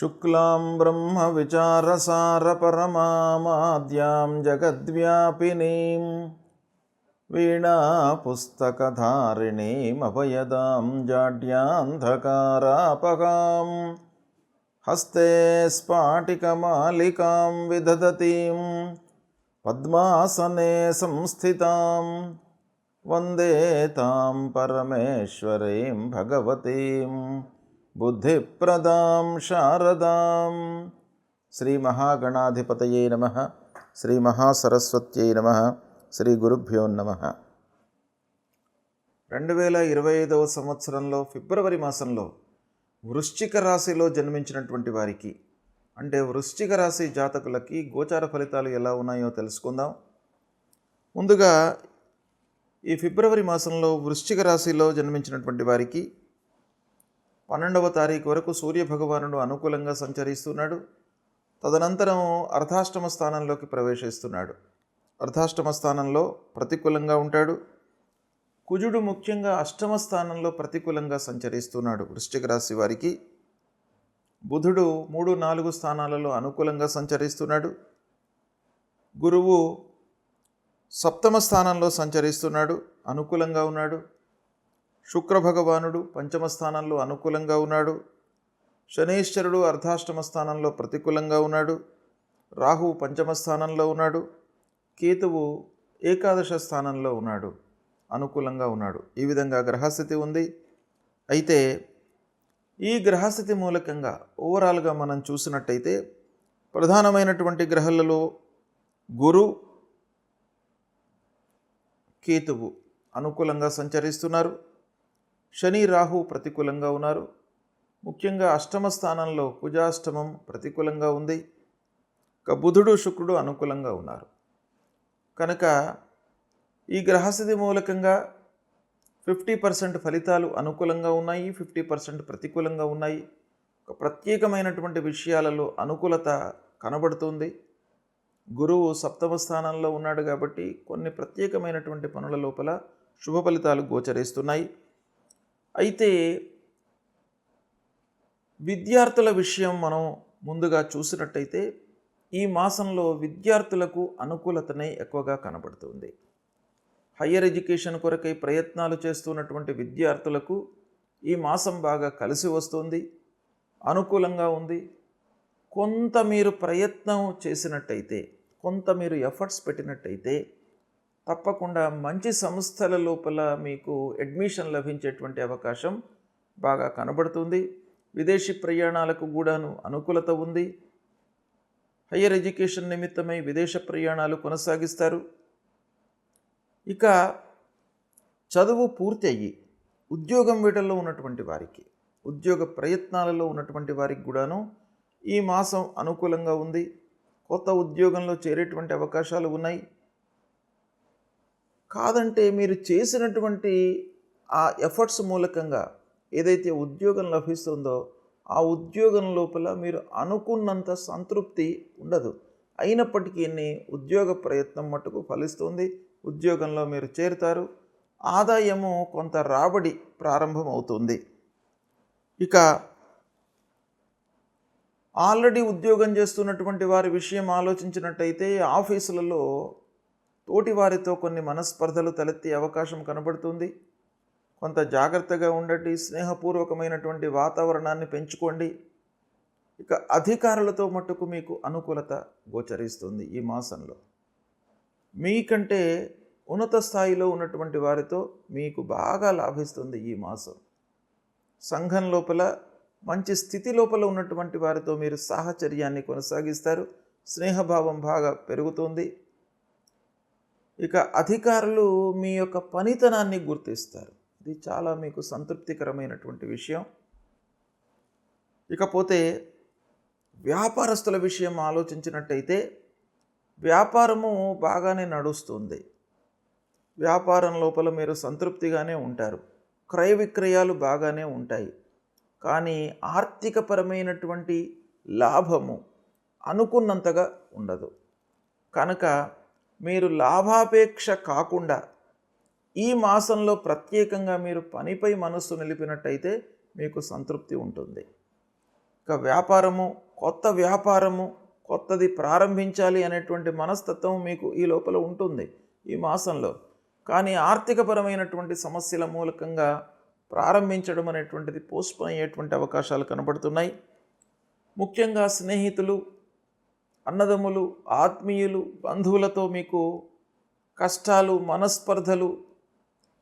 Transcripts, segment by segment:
శుక్లాం బ్రహ్మవిచారసారపరమామాద్యాం జగద్వ్యాపినీం వీణాపుస్తకధారిణీమభయదాం జాడ్యాన్ధకారాపహాం హస్తే స్ఫాటికమాలికాం విదధతీం పద్మాసనే సంస్థితాం వందే తాం పరమేశ్వరీం భగవతీం బుద్ధిప్రదాం శారదాం. శ్రీ మహాగణాధిపతయే నమః. శ్రీ మహాసరస్వత్యై నమః. శ్రీ గురుభ్యో నమః. 2025వ సంవత్సరంలో ఫిబ్రవరి మాసంలో వృశ్చిక రాశిలో జన్మించినటువంటి వారికి, అంటే వృశ్చిక రాశి జాతకులకి గోచార ఫలితాలు ఎలా ఉన్నాయో తెలుసుకుందాం. ముందుగా ఈ ఫిబ్రవరి మాసంలో వృశ్చిక రాశిలో జన్మించినటువంటి వారికి 12వ తారీఖు వరకు సూర్యభగవానుడు అనుకూలంగా సంచరిస్తున్నాడు. తదనంతరం అర్ధాష్టమ స్థానంలోకి ప్రవేశిస్తున్నాడు. అర్ధాష్టమ స్థానంలో ప్రతికూలంగా ఉంటాడు. కుజుడు ముఖ్యంగా అష్టమ స్థానంలో ప్రతికూలంగా సంచరిస్తున్నాడు వృశ్చిక రాశి వారికి. బుధుడు 3, 4 స్థానాలలో అనుకూలంగా సంచరిస్తున్నాడు. గురువు సప్తమ స్థానంలో సంచరిస్తున్నాడు, అనుకూలంగా ఉన్నాడు. శుక్రభగవానుడు పంచమ స్థానంలో అనుకూలంగా ఉన్నాడు. శనీశ్వరుడు అర్ధాష్టమ స్థానంలో ప్రతికూలంగా ఉన్నాడు. రాహువు పంచమ స్థానంలో ఉన్నాడు. కేతువు ఏకాదశ స్థానంలో ఉన్నాడు, అనుకూలంగా ఉన్నాడు. ఈ విధంగా గ్రహస్థితి ఉంది. అయితే ఈ గ్రహస్థితి మూలకంగా ఓవరాల్గా మనం చూసినట్టయితే ప్రధానమైనటువంటి గ్రహాలలో గురు, కేతువు అనుకూలంగా సంచరిస్తున్నారు. శని, రాహు ప్రతికూలంగా ఉన్నారు. ముఖ్యంగా అష్టమ స్థానంలో కుజాష్టమం ప్రతికూలంగా ఉంది. ఇక బుధుడు, శుక్రుడు అనుకూలంగా ఉన్నారు. కనుక ఈ గ్రహస్థితి మూలకంగా 50% ఫలితాలు అనుకూలంగా ఉన్నాయి, 50% ప్రతికూలంగా ఉన్నాయి. ఒక ప్రత్యేకమైనటువంటి విషయాలలో అనుకూలత కనబడుతుంది. గురువు సప్తమ స్థానంలో ఉన్నాడు కాబట్టి కొన్ని ప్రత్యేకమైనటువంటి పనుల లోపల శుభ ఫలితాలు గోచరిస్తున్నాయి. అయితే విద్యార్థుల విషయం మనం ముందుగా చూసినట్టయితే ఈ మాసంలో విద్యార్థులకు అనుకూలతనే ఎక్కువగా కనబడుతుంది. హయ్యర్ ఎడ్యుకేషన్ కొరకై ప్రయత్నాలు చేస్తున్నటువంటి విద్యార్థులకు ఈ మాసం బాగా కలిసి వస్తుంది, అనుకూలంగా ఉంది. కొంత మీరు ప్రయత్నం చేసినట్టయితే, కొంత మీరు ఎఫర్ట్స్ పెట్టినట్టయితే తప్పకుండా మంచి సంస్థల లోపల మీకు అడ్మిషన్ లభించేటువంటి అవకాశం బాగా కనబడుతుంది. విదేశీ ప్రయాణాలకు కూడాను అనుకూలత ఉంది. హయ్యర్ ఎడ్యుకేషన్ నిమిత్తమై విదేశ ప్రయాణాలు కొనసాగిస్తారు. ఇక చదువు పూర్తి అయ్యి ఉద్యోగం వీటల్లో ఉన్నటువంటి వారికి, ఉద్యోగ ప్రయత్నాలలో ఉన్నటువంటి వారికి కూడాను ఈ మాసం అనుకూలంగా ఉంది. కొత్త ఉద్యోగంలో చేరేటువంటి అవకాశాలు ఉన్నాయి. కాదంటే మీరు చేసినటువంటి ఆ ఎఫర్ట్స్ మూలకంగా ఏదైతే ఉద్యోగం లభిస్తుందో ఆ ఉద్యోగం లోపల మీరు అనుకున్నంత సంతృప్తి ఉండదు. అయినప్పటికీ ఉద్యోగ ప్రయత్నం మట్టుకు ఫలిస్తుంది. ఉద్యోగంలో మీరు చేరుతారు. ఆదాయము కొంత రాబడి ప్రారంభమవుతుంది. ఇక ఆల్రెడీ ఉద్యోగం చేస్తున్నటువంటి వారి విషయం ఆలోచించినట్టయితే ఆఫీసులలో తోటి వారితో కొన్ని మనస్పర్ధలు తలెత్తే అవకాశం కనబడుతుంది. కొంత జాగ్రత్తగా ఉండండి. స్నేహపూర్వకమైనటువంటి వాతావరణాన్ని పెంచుకోండి. ఇక అధికారులతో మట్టుకు మీకు అనుకూలత గోచరిస్తుంది. ఈ మాసంలో మీకంటే ఉన్నత స్థాయిలో ఉన్నటువంటి వారితో మీకు బాగా లాభిస్తుంది ఈ మాసం. సంఘం లోపల మంచి స్థితి లోపల ఉన్నటువంటి వారితో మీరు సాహచర్యాన్ని కొనసాగిస్తారు. స్నేహభావం బాగా పెరుగుతుంది. ఇక అధికారులు మీ యొక్క పనితనాన్ని గుర్తిస్తారు. ఇది చాలా మీకు సంతృప్తికరమైనటువంటి విషయం. ఇకపోతే వ్యాపారస్తుల విషయం ఆలోచించినట్టయితే వ్యాపారము బాగానే నడుస్తుంది. వ్యాపారం లోపల మీరు సంతృప్తిగానే ఉంటారు. క్రయ విక్రయాలు బాగానే ఉంటాయి. కానీ ఆర్థికపరమైనటువంటి లాభము అనుకున్నంతగా ఉండదు. కనుక మీరు లాభాపేక్ష కాకుండా ఈ మాసంలో ప్రత్యేకంగా మీరు పనిపై మనస్సు నిలిపినట్టయితే మీకు సంతృప్తి ఉంటుంది. ఇక వ్యాపారము, కొత్త వ్యాపారము, కొత్తది ప్రారంభించాలి అనేటువంటి మనస్తత్వం మీకు ఈ లోపల ఉంటుంది ఈ మాసంలో. కానీ ఆర్థికపరమైనటువంటి సమస్యల మూలకంగా ప్రారంభించడం అనేటువంటిది పోస్ట్పోన్ అయ్యేటువంటి అవకాశాలు కనబడుతున్నాయి. ముఖ్యంగా స్నేహితులు, అన్నదమ్ములు, ఆత్మీయులు, బంధువులతో మీకు కష్టాలు, మనస్పర్ధలు,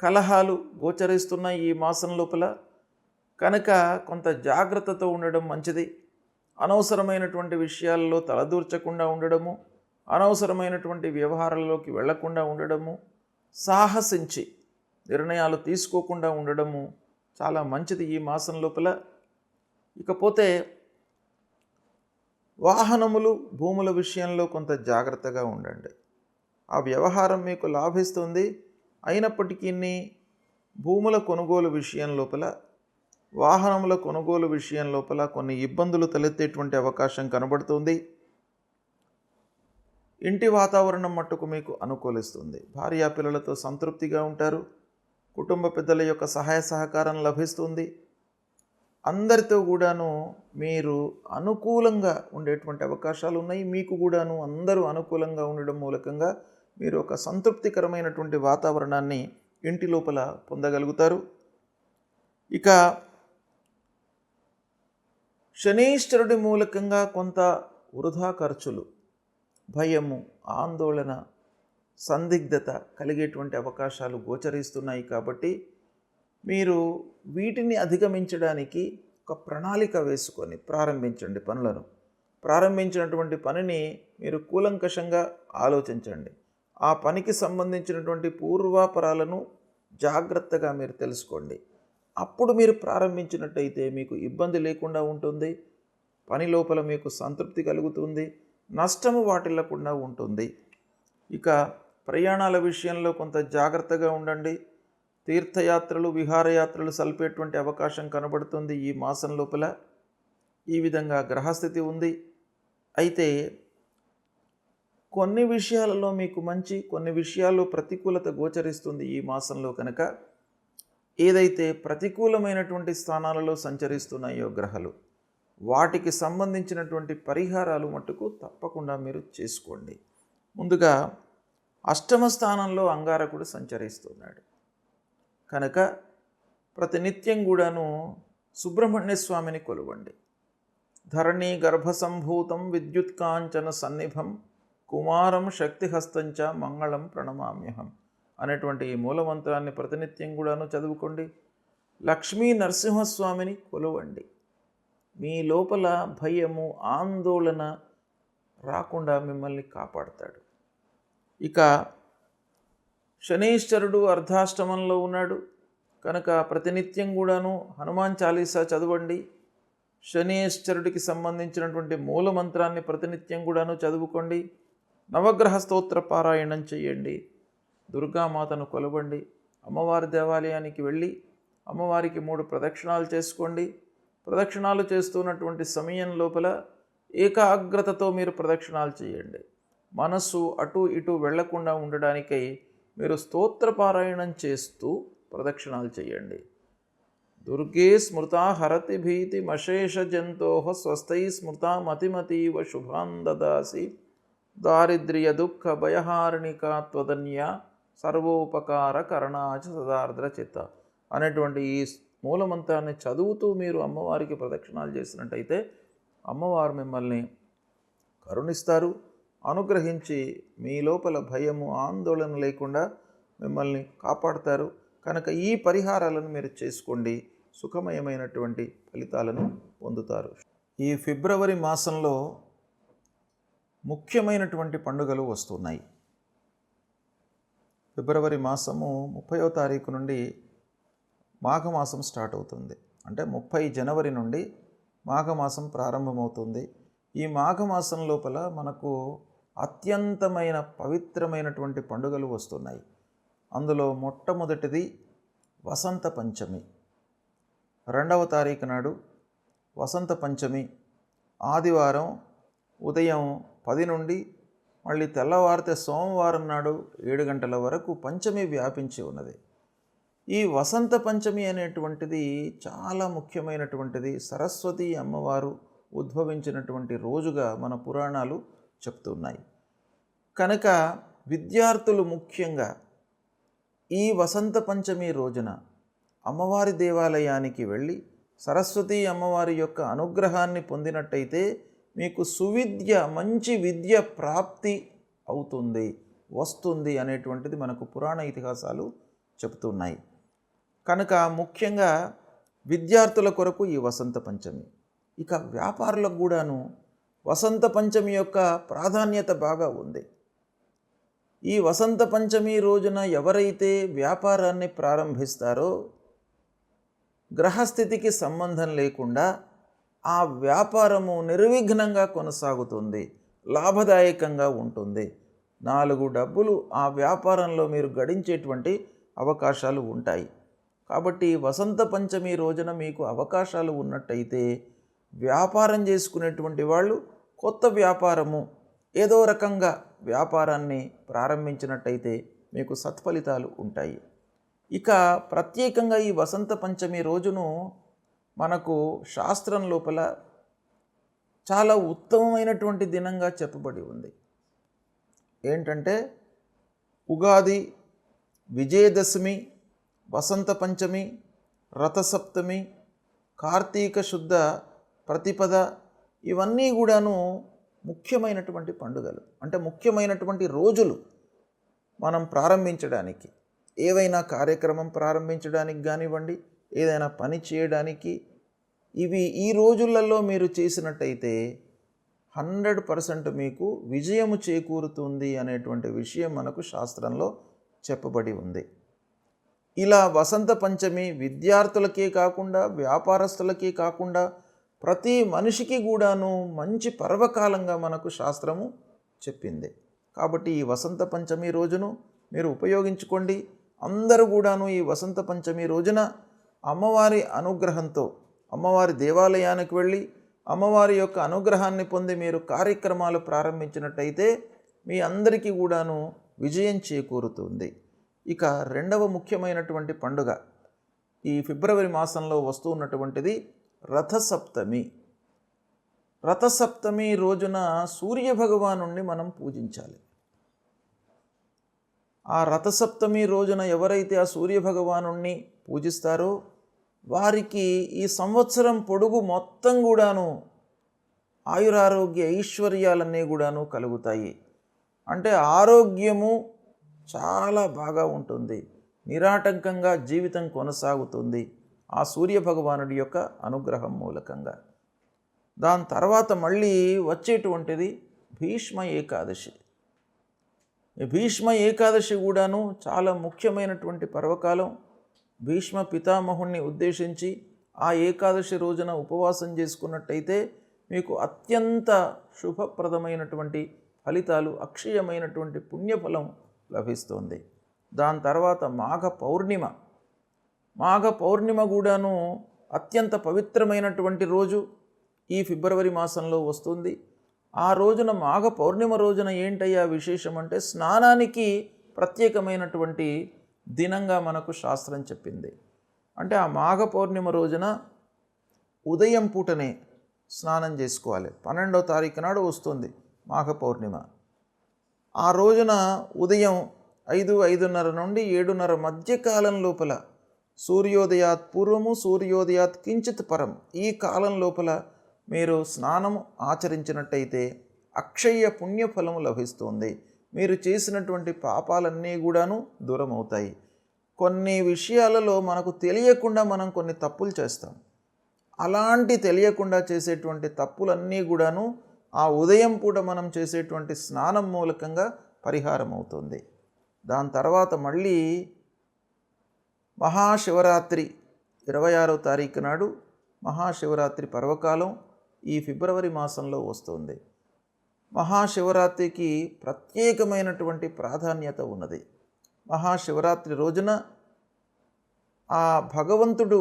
కలహాలు గోచరిస్తున్నాయి ఈ మాసం లోపల. కనుక కొంత జాగ్రత్తతో ఉండడం మంచిది. అనవసరమైనటువంటి విషయాల్లో తలదూర్చకుండా ఉండడము, అనవసరమైనటువంటి వ్యవహారాల్లోకి వెళ్లకుండా ఉండడము, సాహసించి నిర్ణయాలు తీసుకోకుండా ఉండడము చాలా మంచిది ఈ మాసం లోపల. ఇకపోతే వాహనములు, భూముల విషయంలో కొంత జాగ్రత్తగా ఉండండి. ఆ వ్యవహారం మీకు లాభిస్తుంది. అయినప్పటికీ భూముల కొనుగోలు విషయం లోపల, వాహనముల కొనుగోలు విషయం లోపల కొన్ని ఇబ్బందులు తలెత్తేటువంటి అవకాశం కనబడుతుంది. ఇంటి వాతావరణం మట్టుకు మీకు అనుకూలిస్తుంది. భార్యాపిల్లలతో సంతృప్తిగా ఉంటారు. కుటుంబ పెద్దల యొక్క సహాయ సహకారం లభిస్తుంది. అందరితో కూడాను మీరు అనుకూలంగా ఉండేటువంటి అవకాశాలు ఉన్నాయి. మీకు కూడాను అందరూ అనుకూలంగా ఉండడం మూలకంగా మీరు ఒక సంతృప్తికరమైనటువంటి వాతావరణాన్ని ఇంటి లోపల పొందగలుగుతారు. ఇక శనీశ్వరుడి మూలకంగా కొంత వృధా ఖర్చులు, భయము, ఆందోళన, సందిగ్ధత కలిగేటువంటి అవకాశాలు గోచరిస్తున్నాయి. కాబట్టి మీరు వీటిని అధిగమించడానికి ఒక ప్రణాళిక వేసుకొని ప్రారంభించండి పనులను. ప్రారంభించినటువంటి పనిని మీరు కూలంకషంగా ఆలోచించండి. ఆ పనికి సంబంధించినటువంటి పూర్వాపరాలను జాగ్రత్తగా మీరు తెలుసుకోండి. అప్పుడు మీరు ప్రారంభించినట్టయితే మీకు ఇబ్బంది లేకుండా ఉంటుంది. పని లోపల మీకు సంతృప్తి కలుగుతుంది. నష్టము వాటిల్లకుండా ఉంటుంది. ఇక ప్రయాణాల విషయంలో కొంత జాగ్రత్తగా ఉండండి. తీర్థయాత్రలు, విహారయాత్రలు సల్పేటువంటి అవకాశం కనబడుతుంది ఈ మాసం లోపల. ఈ విధంగా గ్రహస్థితి ఉంది. అయితే కొన్ని విషయాలలో మీకు మంచి, కొన్ని విషయాల్లో ప్రతికూలత గోచరిస్తుంది ఈ మాసంలో. కనుక ఏదైతే ప్రతికూలమైనటువంటి స్థానాలలో సంచరిస్తున్నాయో గ్రహాలు, వాటికి సంబంధించినటువంటి పరిహారాలు మట్టుకు తప్పకుండా మీరు చేసుకోండి. ముందుగా అష్టమ స్థానంలో అంగారకుడు సంచరిస్తున్నాడు. కనుక ప్రతినిత్యం కూడాను సుబ్రహ్మణ్య స్వామిని కొలువండి. ధరణి గర్భసంభూతం విద్యుత్కాంచన సన్నిభం కుమారం శక్తిహస్తంచ మంగళం ప్రణమామ్యహం అనేటువంటి ఈ మూలమంత్రాన్ని ప్రతినిత్యం కూడాను చదువుకోండి. లక్ష్మీ నరసింహస్వామిని కొలువండి. మీ లోపల భయము, ఆందోళన రాకుండా మిమ్మల్ని కాపాడుతాడు. ఇక శనీశ్వరుడు అర్ధాష్టమంలో ఉన్నాడు. కనుక ప్రతినిత్యం కూడాను హనుమాన్ చాలీసా చదవండి. శనీశ్వరుడికి సంబంధించినటువంటి మూలమంత్రాన్ని ప్రతినిత్యం కూడాను చదువుకోండి. నవగ్రహ స్తోత్ర పారాయణం చేయండి. దుర్గామాతను కొలవండి. అమ్మవారి దేవాలయానికి వెళ్ళి అమ్మవారికి 3 ప్రదక్షిణాలు చేసుకోండి. ప్రదక్షిణాలు చేస్తున్నటువంటి సమయం లోపల ఏకాగ్రతతో మీరు ప్రదక్షిణాలు చేయండి. మనస్సు అటు ఇటు వెళ్లకుండా ఉండడానికై మీరు స్తోత్ర పారాయణం చేస్తూ ప్రదక్షిణాలు చేయండి. దుర్గే స్మృతా హరతి భీతి మశేష జంతో స్వస్థై స్మృతా మతిమతీవ శుభాం దదాసి దారిద్ర్య దుఃఖ భయహారిణికా త్వదన్య సర్వోపకార కరణాచ సదార్ద్ర చిత్త అనేటువంటి ఈ మూలమంత్రాన్ని చదువుతూ మీరు అమ్మవారికి ప్రదక్షిణాలు చేసినట్టయితే అమ్మవారు మిమ్మల్ని కరుణిస్తారు, అనుగ్రహించి మీ లోపల భయము, ఆందోళన లేకుండా మిమ్మల్ని కాపాడుతారు. కనుక ఈ పరిహారాలను మీరు చేసుకోండి. సుఖమయమైనటువంటి ఫలితాలను పొందుతారు. ఈ ఫిబ్రవరి మాసంలో ముఖ్యమైనటువంటి పండుగలు వస్తున్నాయి. ఫిబ్రవరి మాసము 30వ తారీఖు నుండి మాఘమాసం స్టార్ట్ అవుతుంది. అంటే 30 జనవరి నుండి మాఘమాసం ప్రారంభమవుతుంది. ఈ మాఘమాసం లోపల మనకు అత్యంతమైన పవిత్రమైనటువంటి పండుగలు వస్తున్నాయి. అందులో మొట్టమొదటిది వసంత పంచమి. 2వ తారీఖు నాడు వసంత పంచమి ఆదివారం ఉదయం 10 నుండి మళ్ళీ తెల్లవారితే సోమవారం నాడు 7 గంటల వరకు పంచమి వ్యాపించి ఉన్నది. ఈ వసంత పంచమి అనేటువంటిది చాలా ముఖ్యమైనటువంటిది. సరస్వతి అమ్మవారు ఉద్భవించినటువంటి రోజుగా మన పురాణాలు చెప్తున్నాయి. కనుక విద్యార్థులు ముఖ్యంగా ఈ వసంత పంచమి రోజున అమ్మవారి దేవాలయానికి వెళ్ళి సరస్వతీ అమ్మవారి యొక్క అనుగ్రహాన్ని పొందినట్టయితే మీకు సువిద్య, మంచి విద్య ప్రాప్తి అవుతుంది, వస్తుంది అనేటువంటిది మనకు పురాణ ఇతిహాసాలు చెప్తున్నాయి. కనుక ముఖ్యంగా విద్యార్థుల కొరకు ఈ వసంత పంచమి. ఇక వ్యాపారులకు కూడాను వసంత పంచమి యొక్క ప్రాధాన్యత బాగా ఉంది. ఈ వసంత పంచమి రోజున ఎవరైతే వ్యాపారాన్ని ప్రారంభిస్తారో గ్రహస్థితికి సంబంధం లేకుండా ఆ వ్యాపారము నిర్విఘ్నంగా కొనసాగుతుంది, లాభదాయకంగా ఉంటుంది. 4 డబ్బులు ఆ వ్యాపారంలో మీరు గడించేటువంటి అవకాశాలు ఉంటాయి. కాబట్టి వసంత పంచమి రోజున మీకు అవకాశాలు ఉన్నట్టయితే వ్యాపారం చేసుకునేటువంటి వాళ్ళు కొత్త వ్యాపారము ఏదో రకంగా వ్యాపారాన్ని ప్రారంభించినట్టయితే మీకు సత్ఫలితాలు ఉంటాయి. ఇక ప్రత్యేకంగా ఈ వసంత పంచమి రోజును మనకు శాస్త్రం లోపల చాలా ఉత్తమమైనటువంటి దినంగా చెప్పబడి ఉంది. ఏంటంటే ఉగాది, విజయదశమి, వసంత పంచమి, రథసప్తమి, కార్తీక శుద్ధ ప్రతిపద, ఇవన్నీ కూడాను ముఖ్యమైనటువంటి పండుగలు. అంటే ముఖ్యమైనటువంటి రోజులు మనం ప్రారంభించడానికి, ఏవైనా కార్యక్రమం ప్రారంభించడానికి కానివ్వండి, ఏదైనా పని చేయడానికి, ఇవి ఈ రోజులలో మీరు చేసినట్టయితే 100% మీకు విజయము చేకూరుతుంది అనేటువంటి విషయం మనకు శాస్త్రంలో చెప్పబడి ఉంది. ఇలా వసంత పంచమి విద్యార్థులకే కాకుండా, వ్యాపారస్తులకే కాకుండా ప్రతి మనిషికి కూడాను మంచి పర్వకాలంగా మనకు శాస్త్రము చెప్పింది. కాబట్టి ఈ వసంత పంచమి రోజును మీరు ఉపయోగించుకోండి. అందరూ కూడాను ఈ వసంత పంచమి రోజున అమ్మవారి అనుగ్రహంతో అమ్మవారి దేవాలయానికి వెళ్ళి అమ్మవారి యొక్క అనుగ్రహాన్ని పొంది మీరు కార్యక్రమాలు ప్రారంభించినట్టయితే మీ అందరికీ కూడాను విజయం చేకూరుతుంది. ఇక రెండవ ముఖ్యమైనటువంటి పండుగ ఈ ఫిబ్రవరి మాసంలో వస్తూ ఉన్నటువంటిది రథసప్తమి. రథసప్తమి రోజున సూర్యభగవానుణ్ణి మనం పూజించాలి. ఆ రథసప్తమి రోజున ఎవరైతే ఆ సూర్యభగవానుణ్ణి పూజిస్తారో వారికి ఈ సంవత్సరం పొడుగు మొత్తం కూడాను ఆయురారోగ్య ఐశ్వర్యాలన్నీ కూడాను కలుగుతాయి. అంటే ఆరోగ్యము చాలా బాగా ఉంటుంది, నిరాటంకంగా జీవితం కొనసాగుతుంది ఆ సూర్యభగవానుడి యొక్క అనుగ్రహం మూలకంగా. దాని తర్వాత మళ్ళీ వచ్చేటువంటిది భీష్మ ఏకాదశి. భీష్మ ఏకాదశి కూడాను చాలా ముఖ్యమైనటువంటి పర్వకాలం. భీష్మ పితామహుణ్ణి ఉద్దేశించి ఆ ఏకాదశి రోజున ఉపవాసం చేసుకున్నట్టయితే మీకు అత్యంత శుభప్రదమైనటువంటి ఫలితాలు, అక్షయమైనటువంటి పుణ్యఫలం లభిస్తుంది. దాని తర్వాత మాఘ పౌర్ణిమ కూడాను అత్యంత పవిత్రమైనటువంటి రోజు ఈ ఫిబ్రవరి మాసంలో వస్తుంది. ఆ రోజున మాఘ పౌర్ణిమ రోజున ఏంటయ్యా విశేషం అంటే స్నానానికి ప్రత్యేకమైనటువంటి దినంగా మనకు శాస్త్రం చెప్పింది. అంటే ఆ మాఘ పౌర్ణిమ రోజున ఉదయం పూటనే స్నానం చేసుకోవాలి. 12వ తారీఖు నాడు వస్తుంది మాఘ పౌర్ణిమ. ఆ రోజున ఉదయం 5:30 నుండి 7:30 మధ్యకాలం లోపల సూర్యోదయాత్ పూర్వము, సూర్యోదయాత్ కించిత్ పరం, ఈ కాలం లోపల మీరు స్నానం ఆచరించినట్టయితే అక్షయ పుణ్యఫలము లభిస్తుంది. మీరు చేసినటువంటి పాపాలన్నీ కూడాను దూరం అవుతాయి. కొన్ని విషయాలలో మనకు తెలియకుండా మనం కొన్ని తప్పులు చేస్తాం. అలాంటి తెలియకుండా చేసేటువంటి తప్పులన్నీ కూడాను ఆ ఉదయం పూట మనం చేసేటువంటి స్నానం మూలకంగా పరిహారం అవుతుంది. దాని తర్వాత మళ్ళీ మహాశివరాత్రి 26వ తారీఖు నాడు మహాశివరాత్రి పర్వకాలం ఈ ఫిబ్రవరి మాసంలో వస్తుంది. మహాశివరాత్రికి ప్రత్యేకమైనటువంటి ప్రాధాన్యత ఉన్నది. మహాశివరాత్రి రోజున ఆ భగవంతుడు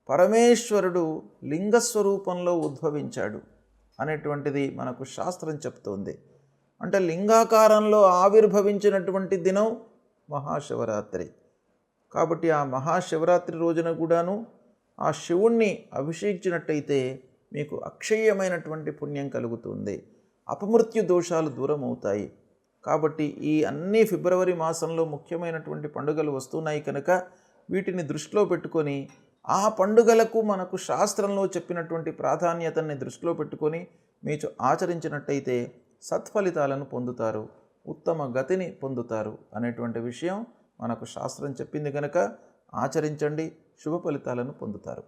పరమేశ్వరుడు లింగస్వరూపంలో ఉద్భవించాడు అనేటువంటిది మనకు శాస్త్రం చెప్తోంది. అంటే లింగాకారంలో ఆవిర్భవించినటువంటి దినం మహాశివరాత్రి. కాబట్టి ఆ మహాశివరాత్రి రోజున కూడాను ఆ శివుణ్ణి అభిషేకించినట్టయితే మీకు అక్షయమైనటువంటి పుణ్యం కలుగుతుంది. అపమృత్యు దోషాలు దూరం అవుతాయి. కాబట్టి ఈ అన్ని ఫిబ్రవరి మాసంలో ముఖ్యమైనటువంటి పండుగలు వస్తున్నాయి కనుక వీటిని దృష్టిలో పెట్టుకొని ఆ పండుగలకు మనకు శాస్త్రంలో చెప్పినటువంటి ప్రాధాన్యతని దృష్టిలో పెట్టుకొని మీరు ఆచరించినట్టయితే సత్ఫలితాలను పొందుతారు, ఉత్తమ గతిని పొందుతారు అనేటువంటి విషయం మనకు శాస్త్రం చెప్పింది కనుక ఆచరించండి, శుభ ఫలితాలను పొందుతారు.